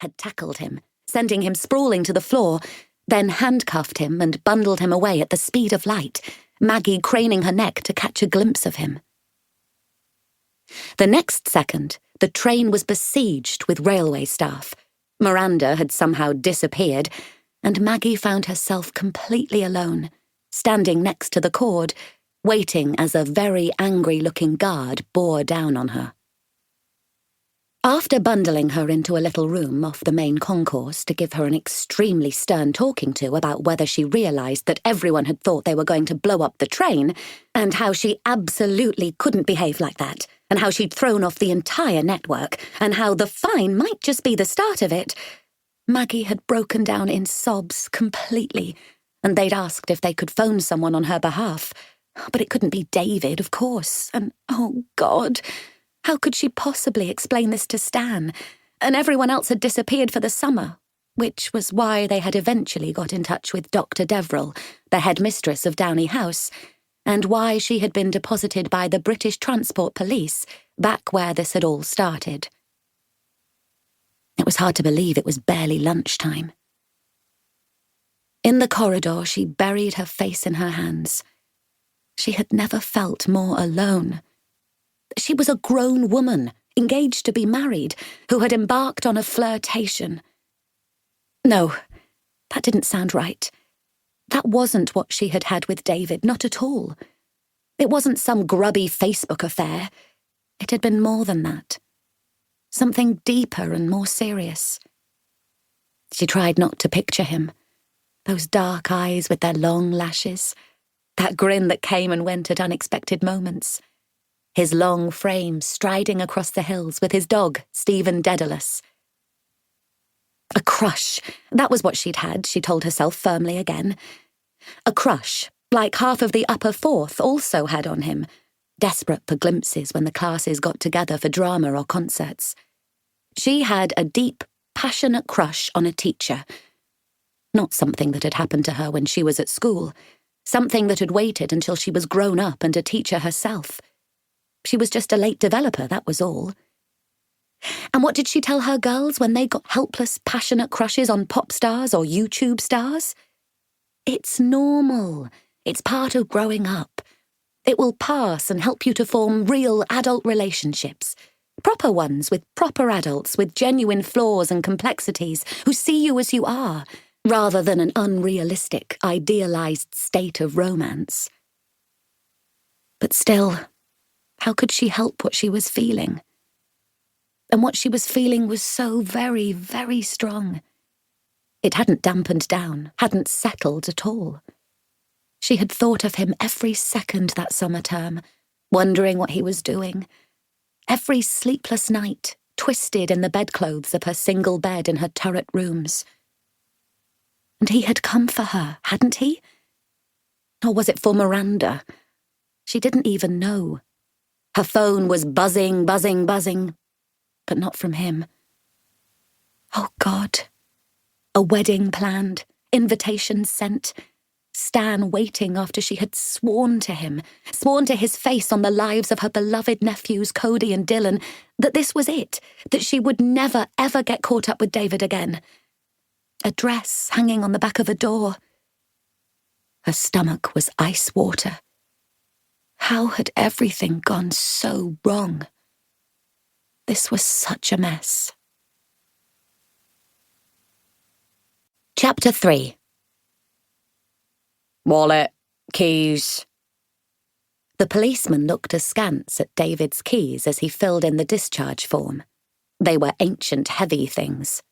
had tackled him, sending him sprawling to the floor, then handcuffed him and bundled him away at the speed of light, Maggie craning her neck to catch a glimpse of him. The next second, the train was besieged with railway staff. Miranda had somehow disappeared, and Maggie found herself completely alone, standing next to the cord, waiting as a very angry-looking guard bore down on her. After bundling her into a little room off the main concourse to give her an extremely stern talking to about whether she realised that everyone had thought they were going to blow up the train, and how she absolutely couldn't behave like that, and how she'd thrown off the entire network, and how the fine might just be the start of it, Maggie had broken down in sobs completely, and they'd asked if they could phone someone on her behalf. But it couldn't be David, of course, and oh God, how could she possibly explain this to Stan? And everyone else had disappeared for the summer, which was why they had eventually got in touch with Dr. Deverell, the headmistress of Downey House, and why she had been deposited by the British Transport Police back where this had all started. It was hard to believe it was barely lunchtime. In the corridor, she buried her face in her hands. She had never felt more alone. She was a grown woman, engaged to be married, who had embarked on a flirtation. No, that didn't sound right. That wasn't what she had had with David, not at all. It wasn't some grubby Facebook affair. It had been more than that. Something deeper and more serious. She tried not to picture him. Those dark eyes with their long lashes. That grin that came and went at unexpected moments. His long frame striding across the hills with his dog, Stephen Dedalus. A crush. That was what she'd had, she told herself firmly again. A crush, like half of the upper fourth also had on him, desperate for glimpses when the classes got together for drama or concerts. She had a deep, passionate crush on a teacher. Not something that had happened to her when she was at school. Something that had waited until she was grown up and a teacher herself. She was just a late developer, that was all. And what did she tell her girls when they got helpless, passionate crushes on pop stars or YouTube stars? It's normal. It's part of growing up. It will pass and help you to form real adult relationships. Proper ones with proper adults with genuine flaws and complexities who see you as you are, rather than an unrealistic, idealised state of romance. But still, how could she help what she was feeling? And what she was feeling was so very, very strong. It hadn't dampened down, hadn't settled at all. She had thought of him every second that summer term, wondering what he was doing. Every sleepless night, twisted in the bedclothes of her single bed in her turret rooms. And he had come for her, hadn't he? Or was it for Miranda? She didn't even know. Her phone was buzzing, buzzing, buzzing, but not from him. Oh, God. A wedding planned, invitations sent, Stan waiting after she had sworn to him, sworn to his face on the lives of her beloved nephews Cody and Dylan, that this was it, that she would never, ever get caught up with David again. A dress hanging on the back of a door. Her stomach was ice water. How had everything gone so wrong? This was such a mess. Chapter 3. Wallet, keys. The policeman looked askance at David's keys as he filled in the discharge form. They were ancient, heavy things.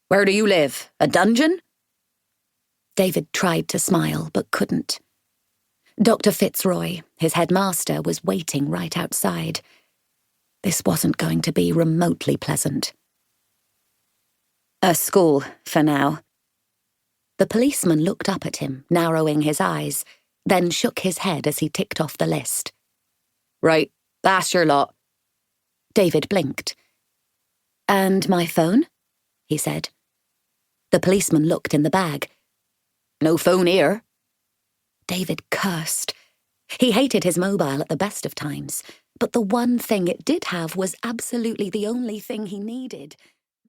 Where do you live? A dungeon? David tried to smile, but couldn't. Dr. Fitzroy, his headmaster, was waiting right outside. This wasn't going to be remotely pleasant. A school, for now. The policeman looked up at him, narrowing his eyes, then shook his head as he ticked off the list. Right, that's your lot. David blinked. And my phone? He said. The policeman looked in the bag. No phone here. David cursed. He hated his mobile at the best of times, but the one thing it did have was absolutely the only thing he needed.